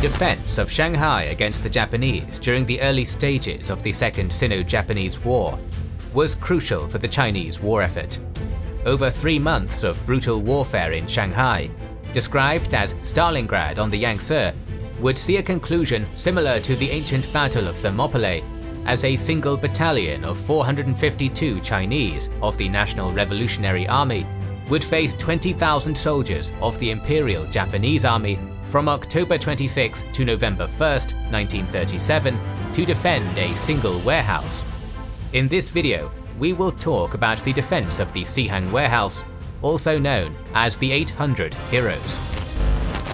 defense of Shanghai against the Japanese during the early stages of the Second Sino-Japanese War was crucial for the Chinese war effort. Over 3 months of brutal warfare in Shanghai, described as Stalingrad on the Yangtze, would see a conclusion similar to the ancient Battle of Thermopylae, as a single battalion of 452 Chinese of the National Revolutionary Army would face 20,000 soldiers of the Imperial Japanese Army from October 26 to November 1, 1937, to defend a single warehouse. In this video, we will talk about the defense of the Sihang Warehouse, also known as the 800 Heroes.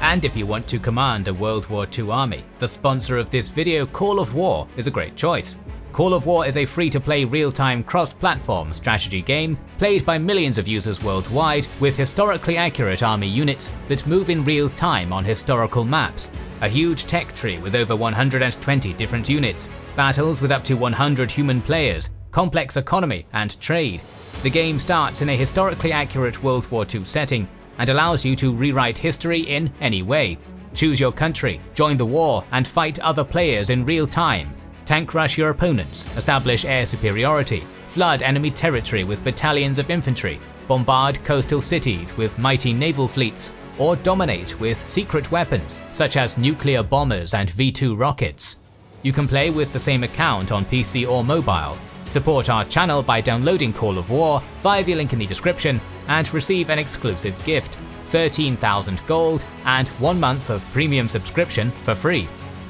And if you want to command a World War II army, the sponsor of this video, Call of War, is a great choice. Call of War is a free-to-play real-time cross-platform strategy game played by millions of users worldwide with historically accurate army units that move in real time on historical maps, a huge tech tree with over 120 different units, battles with up to 100 human players, complex economy and trade. The game starts in a historically accurate World War II setting and allows you to rewrite history in any way. Choose your country, join the war, and fight other players in real time. Tank rush your opponents, establish air superiority, flood enemy territory with battalions of infantry, bombard coastal cities with mighty naval fleets, or dominate with secret weapons such as nuclear bombers and V2 rockets. You can play with the same account on PC or mobile. Support our channel by downloading Call of War via the link in the description and receive an exclusive gift, 13,000 gold and 1 month of premium subscription for free.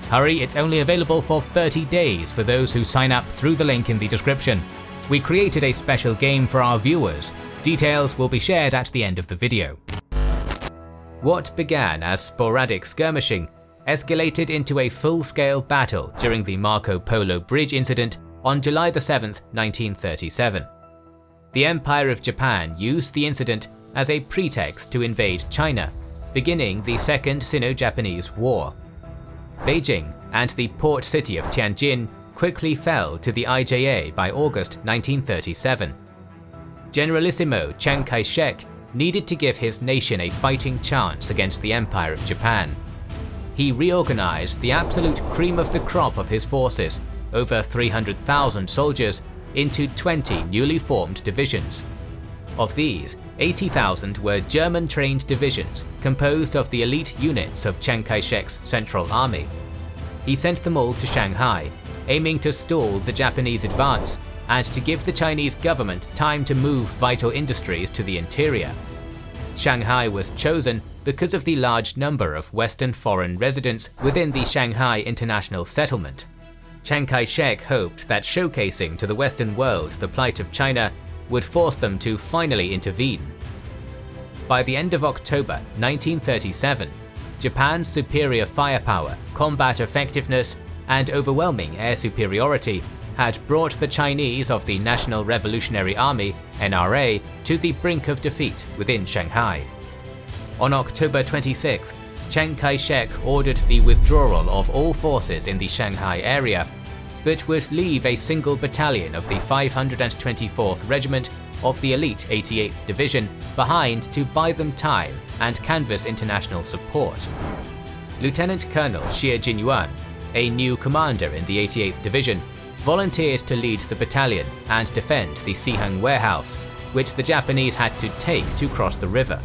Hurry, it's only available for 30 days for those who sign up through the link in the description. We created a special game for our viewers. Details will be shared at the end of the video. What began as sporadic skirmishing escalated into a full-scale battle during the Marco Polo Bridge incident on July 7, 1937. The Empire of Japan used the incident as a pretext to invade China, beginning the Second Sino-Japanese War. Beijing and the port city of Tianjin quickly fell to the IJA by August 1937. Generalissimo Chiang Kai-shek needed to give his nation a fighting chance against the Empire of Japan. He reorganized the absolute cream of the crop of his forces, over 300,000 soldiers, into 20 newly formed divisions. Of these, 80,000 were German-trained divisions composed of the elite units of Chiang Kai-shek's Central Army. He sent them all to Shanghai, aiming to stall the Japanese advance and to give the Chinese government time to move vital industries to the interior. Shanghai was chosen because of the large number of Western foreign residents within the Shanghai International Settlement. Chiang Kai-shek hoped that showcasing to the Western world the plight of China would force them to finally intervene. By the end of October 1937, Japan's superior firepower, combat effectiveness, and overwhelming air superiority had brought the Chinese of the National Revolutionary Army (NRA) to the brink of defeat within Shanghai. On October 26th, Chiang Kai-shek ordered the withdrawal of all forces in the Shanghai area, but would leave a single battalion of the 524th Regiment of the elite 88th Division behind to buy them time and canvass international support. Lieutenant Colonel Xie Jinyuan, a new commander in the 88th Division, volunteered to lead the battalion and defend the Sihang Warehouse, which the Japanese had to take to cross the river.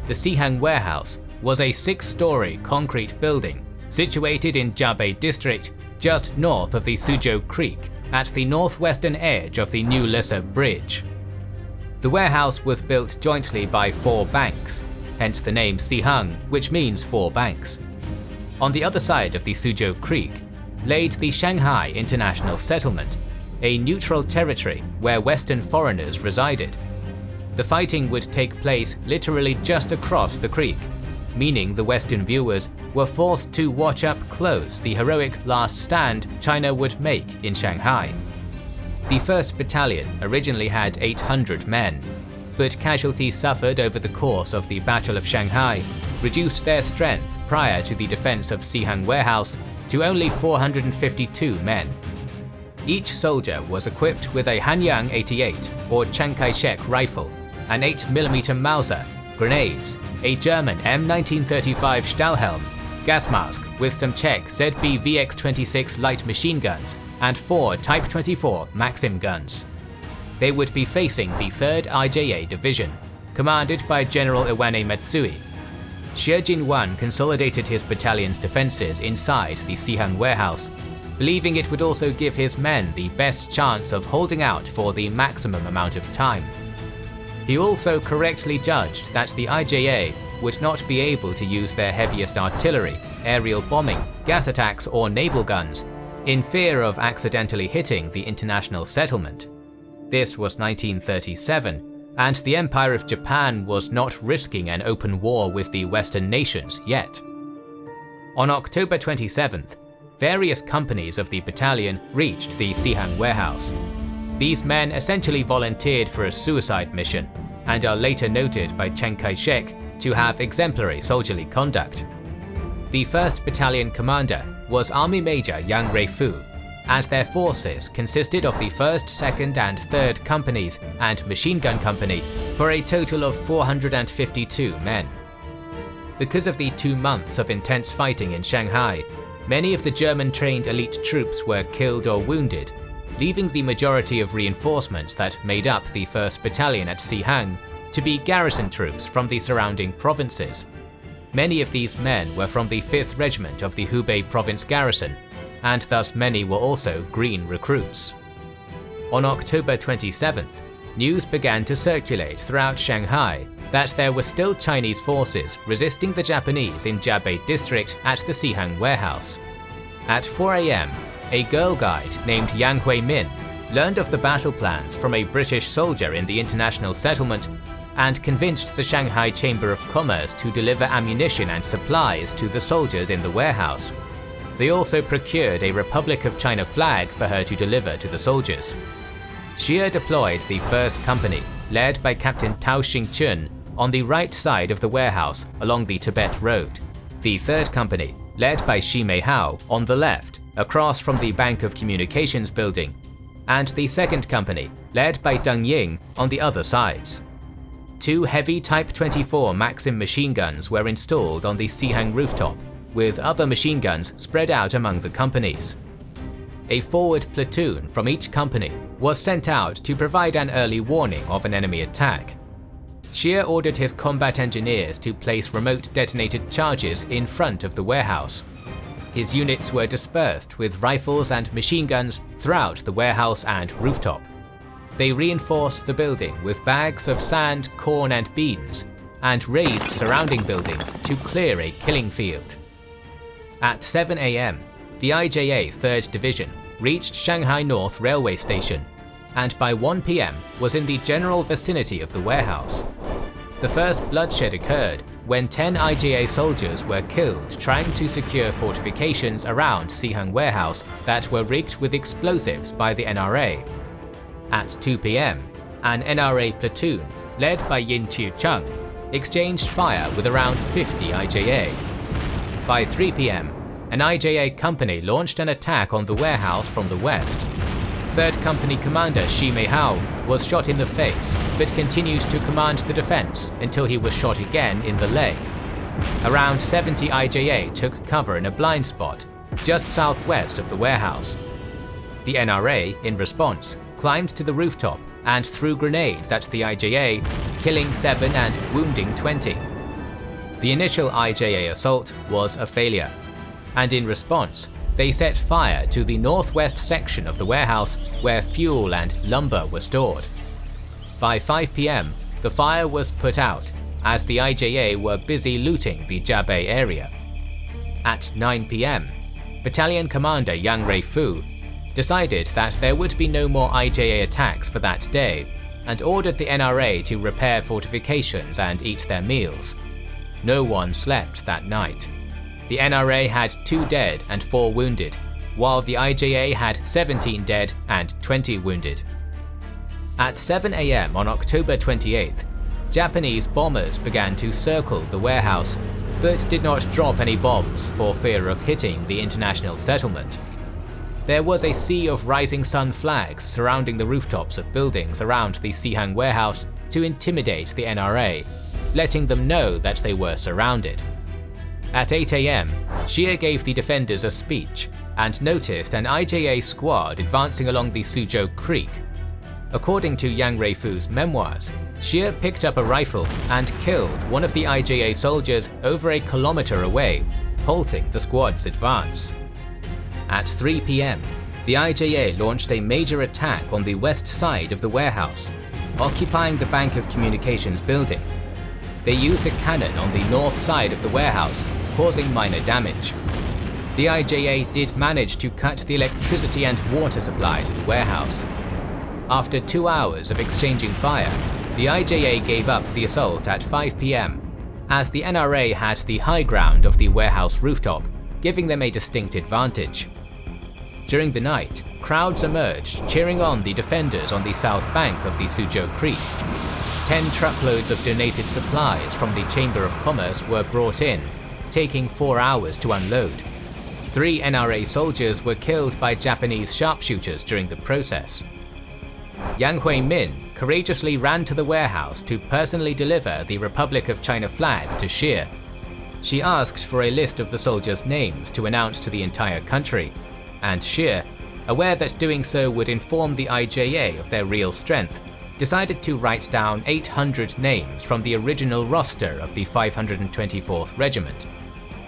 The Sihang Warehouse was a 6-story concrete building situated in Jiabei District, just north of the Suzhou Creek, at the northwestern edge of the New Lissa Bridge. The warehouse was built jointly by 4 banks, hence the name Sihang, which means 4 banks. On the other side of the Suzhou Creek laid the Shanghai International Settlement, a neutral territory where Western foreigners resided. The fighting would take place literally just across the creek, meaning the Western viewers were forced to watch up close the heroic last stand China would make in Shanghai. The 1st Battalion originally had 800 men, but casualties suffered over the course of the Battle of Shanghai reduced their strength prior to the defense of Sihang Warehouse to only 452 men. Each soldier was equipped with a Hanyang 88 or Chiang Kai-shek rifle, an 8mm Mauser, grenades, a German M1935 Stahlhelm, gas mask with some Czech ZB VX-26 light machine guns and 4 Type 24 Maxim guns. They would be facing the 3rd IJA Division, commanded by General Iwane Matsui. Xie Jinwan consolidated his battalion's defences inside the Sihang Warehouse, believing it would also give his men the best chance of holding out for the maximum amount of time. He also correctly judged that the IJA would not be able to use their heaviest artillery, aerial bombing, gas attacks or naval guns, in fear of accidentally hitting the international settlement. This was 1937, and the Empire of Japan was not risking an open war with the Western nations yet. On October 27th, various companies of the battalion reached the Sihang Warehouse. These men essentially volunteered for a suicide mission, and are later noted by Chiang Kai-shek to have exemplary soldierly conduct. The 1st Battalion commander was Army Major Yang Rei-fu, and their forces consisted of the 1st, 2nd and 3rd Companies and Machine Gun Company for a total of 452 men. Because of the 2 months of intense fighting in Shanghai, many of the German-trained elite troops were killed or wounded, leaving the majority of reinforcements that made up the 1st Battalion at Sihang to be garrison troops from the surrounding provinces. Many of these men were from the 5th Regiment of the Hubei Province Garrison, and thus many were also green recruits. On October 27th, news began to circulate throughout Shanghai that there were still Chinese forces resisting the Japanese in Jiabei District at the Sihang Warehouse. At 4 AM, a girl guide named Yang Hui-min learned of the battle plans from a British soldier in the international settlement and convinced the Shanghai Chamber of Commerce to deliver ammunition and supplies to the soldiers in the warehouse. They also procured a Republic of China flag for her to deliver to the soldiers. Xie deployed the 1st Company, led by Captain Tao Xingchun, on the right side of the warehouse along the Tibet Road. The 3rd Company, led by Shi Meihao, on the left, across from the Bank of Communications building, and the 2nd Company, led by Deng Ying, on the other sides. 2 heavy Type 24 Maxim machine guns were installed on the Sihang rooftop, with other machine guns spread out among the companies. A forward platoon from each company was sent out to provide an early warning of an enemy attack. Xie ordered his combat engineers to place remote detonated charges in front of the warehouse. His units were dispersed with rifles and machine guns throughout the warehouse and rooftop. They reinforced the building with bags of sand, corn and beans, and razed surrounding buildings to clear a killing field. At 7 AM, the IJA 3rd Division reached Shanghai North Railway Station, and by 1 PM was in the general vicinity of the warehouse. The first bloodshed occurred when 10 IJA soldiers were killed trying to secure fortifications around Sihang Warehouse that were rigged with explosives by the NRA. At 2 PM, an NRA platoon, led by Yin Chiu-chung, exchanged fire with around 50 IJA. By 3 PM, an IJA company launched an attack on the warehouse from the west. 3rd Company Commander Shi Meihao was shot in the face, but continued to command the defense until he was shot again in the leg. Around 70 IJA took cover in a blind spot, just southwest of the warehouse. The NRA, in response, climbed to the rooftop and threw grenades at the IJA, killing 7 and wounding 20. The initial IJA assault was a failure, and in response, they set fire to the northwest section of the warehouse where fuel and lumber were stored. By 5 PM, the fire was put out, as the IJA were busy looting the Jiabei area. At 9 PM, Battalion Commander Yang Rei-fu decided that there would be no more IJA attacks for that day, and ordered the NRA to repair fortifications and eat their meals. No one slept that night. The NRA had 2 dead and 4 wounded, while the IJA had 17 dead and 20 wounded. At 7 AM on October 28th, Japanese bombers began to circle the warehouse, but did not drop any bombs for fear of hitting the international settlement. There was a sea of rising sun flags surrounding the rooftops of buildings around the Sihang Warehouse to intimidate the NRA, letting them know that they were surrounded. At 8 AM, Xie gave the defenders a speech and noticed an IJA squad advancing along the Suzhou Creek. According to Yang Reifu's memoirs, Xie picked up a rifle and killed one of the IJA soldiers over a kilometer away, halting the squad's advance. At 3 PM, the IJA launched a major attack on the west side of the warehouse, occupying the Bank of Communications building. They used a cannon on the north side of the warehouse, causing minor damage. The IJA did manage to cut the electricity and water supply to the warehouse. After 2 hours of exchanging fire, the IJA gave up the assault at 5 PM, as the NRA had the high ground of the warehouse rooftop, giving them a distinct advantage. During the night, crowds emerged cheering on the defenders on the south bank of the Suzhou Creek. 10 truckloads of donated supplies from the Chamber of Commerce were brought in, taking 4 hours to unload. 3 NRA soldiers were killed by Japanese sharpshooters during the process. Yang Hui-min courageously ran to the warehouse to personally deliver the Republic of China flag to Xie. She asked for a list of the soldiers' names to announce to the entire country, and Xie, aware that doing so would inform the IJA of their real strength, decided to write down 800 names from the original roster of the 524th Regiment.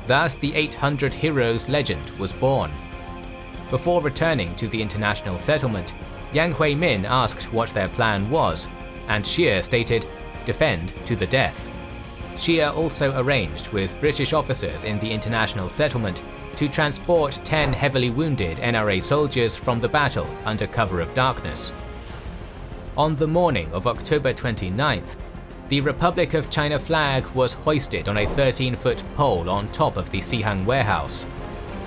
Thus, the 800 Heroes legend was born. Before returning to the international settlement, Yang Hui-min asked what their plan was, and Xie stated, "Defend to the death." Xie also arranged with British officers in the international settlement to transport 10 heavily wounded NRA soldiers from the battle under cover of darkness. On the morning of October 29th, the Republic of China flag was hoisted on a 13-foot pole on top of the Sihang Warehouse.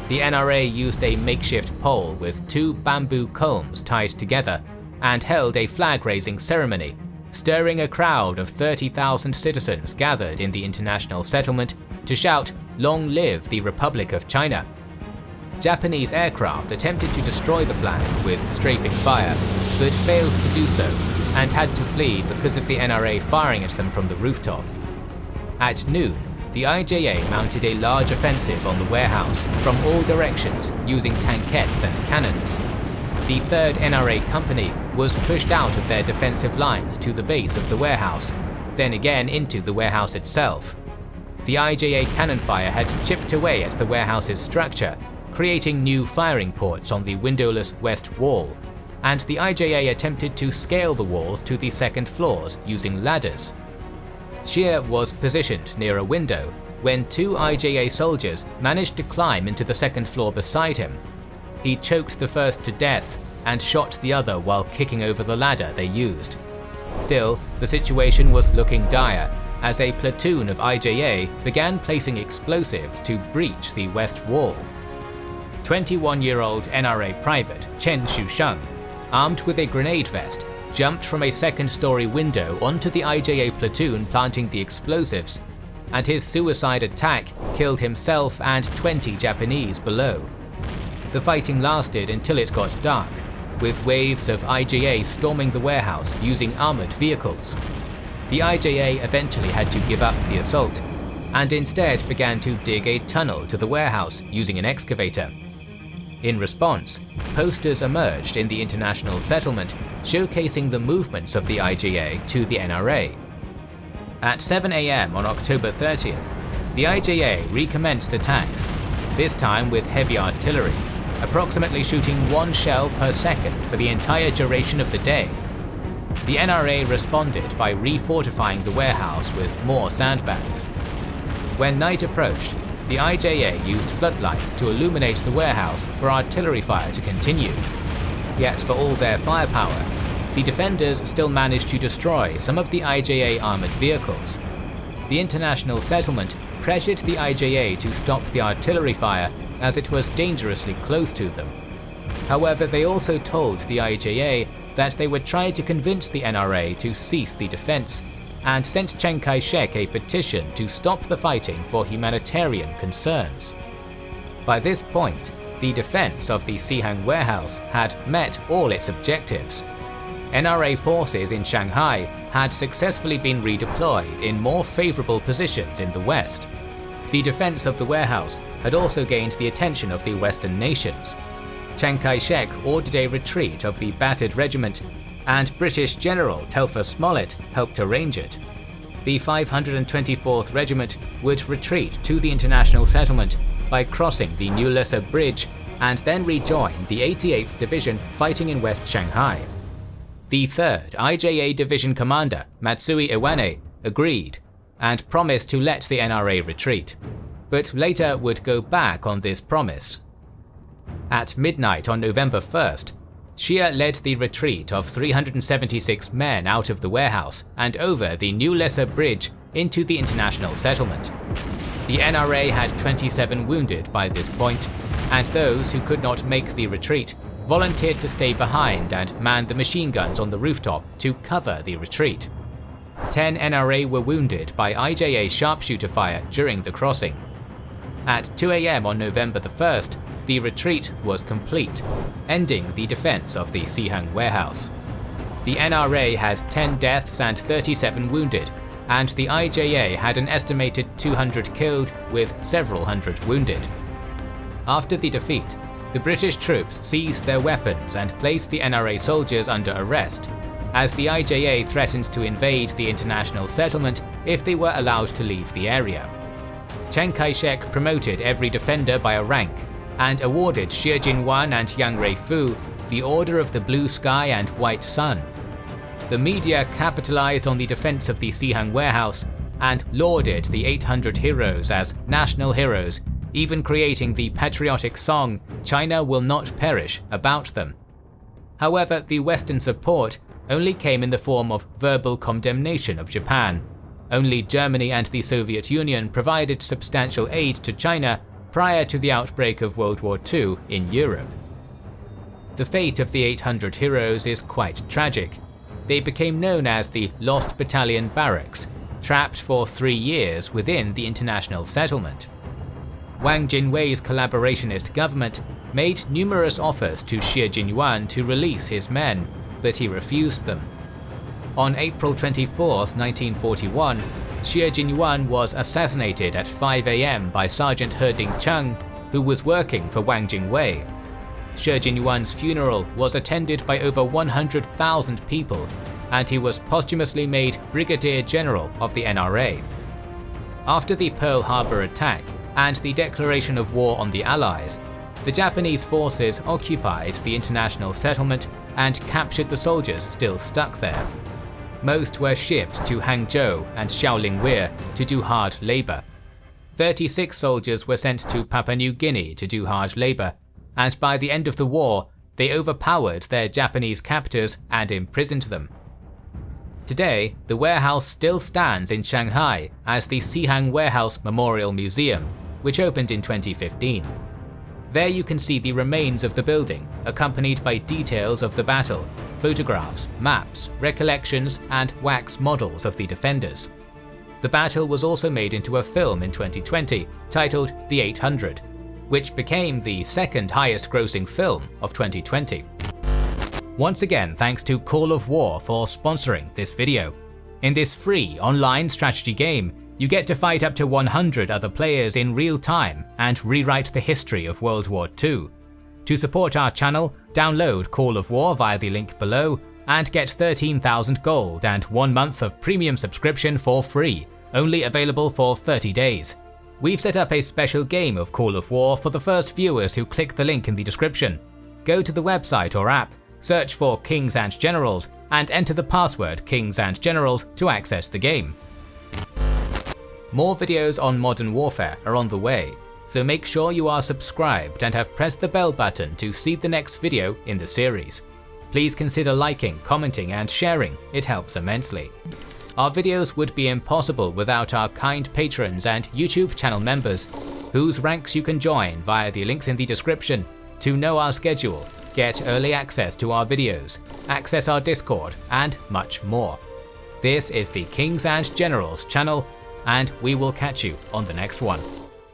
The NRA used a makeshift pole with 2 bamboo culms tied together and held a flag-raising ceremony, stirring a crowd of 30,000 citizens gathered in the international settlement to shout, "Long live the Republic of China." Japanese aircraft attempted to destroy the flag with strafing fire, but failed to do so and had to flee because of the NRA firing at them from the rooftop. At noon, the IJA mounted a large offensive on the warehouse from all directions using tankettes and cannons. The 3rd NRA Company was pushed out of their defensive lines to the base of the warehouse, then again into the warehouse itself. The IJA cannon fire had chipped away at the warehouse's structure, creating new firing ports on the windowless west wall, and the IJA attempted to scale the walls to the second floors using ladders. Xie was positioned near a window when 2 IJA soldiers managed to climb into the second floor beside him. He choked the first to death and shot the other while kicking over the ladder they used. Still, the situation was looking dire as a platoon of IJA began placing explosives to breach the west wall. 21-year-old NRA private Chen Shusheng, armed with a grenade vest, jumped from a second-story window onto the IJA platoon planting the explosives, and his suicide attack killed himself and 20 Japanese below. The fighting lasted until it got dark, with waves of IJA storming the warehouse using armored vehicles. The IJA eventually had to give up the assault, and instead began to dig a tunnel to the warehouse using an excavator. In response, posters emerged in the international settlement showcasing the movements of the IJA to the NRA. At 7 AM on October 30th, the IJA recommenced attacks, this time with heavy artillery, approximately shooting 1 shell per second for the entire duration of the day. The NRA responded by refortifying the warehouse with more sandbags. When night approached, the IJA used floodlights to illuminate the warehouse for artillery fire to continue. Yet for all their firepower, the defenders still managed to destroy some of the IJA armored vehicles. The international settlement pressured the IJA to stop the artillery fire as it was dangerously close to them. However, they also told the IJA that they would try to convince the NRA to cease the defense, and sent Chiang Kai-shek a petition to stop the fighting for humanitarian concerns. By this point, the defense of the Sihang Warehouse had met all its objectives. NRA forces in Shanghai had successfully been redeployed in more favorable positions in the west. The defense of the warehouse had also gained the attention of the Western nations. Chiang Kai-shek ordered a retreat of the battered regiment, and British General Telfer Smollett helped arrange it. The 524th Regiment would retreat to the international settlement by crossing the New Lhasa Bridge and then rejoin the 88th Division fighting in West Shanghai. The 3rd IJA Division commander, Matsui Iwane, agreed and promised to let the NRA retreat, but later would go back on this promise. At midnight on November 1st, Xia led the retreat of 376 men out of the warehouse and over the New Lhasa Bridge into the international settlement. The NRA had 27 wounded by this point, and those who could not make the retreat volunteered to stay behind and man the machine guns on the rooftop to cover the retreat. 10 NRA were wounded by IJA sharpshooter fire during the crossing. At 2 AM on November the 1st, the retreat was complete, ending the defense of the Sihang Warehouse. The NRA had 10 deaths and 37 wounded, and the IJA had an estimated 200 killed with several hundred wounded. After the defeat, the British troops seized their weapons and placed the NRA soldiers under arrest, as the IJA threatened to invade the international settlement if they were allowed to leave the area. Chiang Kai-shek promoted every defender by a rank, and awarded Xie Jinwan and Yang Rui-fu the Order of the Blue Sky and White Sun. The media capitalized on the defense of the Sihang Warehouse and lauded the 800 heroes as national heroes, even creating the patriotic song "China Will Not Perish" about them. However, the Western support only came in the form of verbal condemnation of Japan. Only Germany and the Soviet Union provided substantial aid to China prior to the outbreak of World War II in Europe. The fate of the 800 heroes is quite tragic. They became known as the Lost Battalion Barracks, trapped for 3 years within the international settlement. Wang Jinwei's collaborationist government made numerous offers to Xie Jinyuan to release his men, but he refused them. On April 24, 1941, Xie Jinyuan was assassinated at 5 AM by Sergeant He Ding-chung, who was working for Wang Jingwei. Xie Jinyuan's funeral was attended by over 100,000 people, and he was posthumously made Brigadier General of the NRA. After the Pearl Harbor attack and the declaration of war on the Allies, the Japanese forces occupied the international settlement and captured the soldiers still stuck there. Most were shipped to Hangzhou and Shaolingweir to do hard labor. 36 soldiers were sent to Papua New Guinea to do hard labor, and by the end of the war, they overpowered their Japanese captors and imprisoned them. Today, the warehouse still stands in Shanghai as the Sihang Warehouse Memorial Museum, which opened in 2015. There you can see the remains of the building, accompanied by details of the battle, photographs, maps, recollections, and wax models of the defenders. The battle was also made into a film in 2020, titled The 800, which became the second highest grossing film of 2020. Once again, thanks to Call of War for sponsoring this video. In this free online strategy game, you get to fight up to 100 other players in real time and rewrite the history of World War II. To support our channel, download Call of War via the link below and get 13,000 gold and 1 month of premium subscription for free, only available for 30 days. We've set up a special game of Call of War for the first viewers who click the link in the description. Go to the website or app, search for Kings and Generals, and enter the password Kings and Generals to access the game. More videos on modern warfare are on the way, so make sure you are subscribed and have pressed the bell button to see the next video in the series. Please consider liking, commenting, and sharing, it helps immensely. Our videos would be impossible without our kind patrons and YouTube channel members, whose ranks you can join via the links in the description to know our schedule, get early access to our videos, access our Discord, and much more. This is the Kings and Generals channel, and we will catch you on the next one.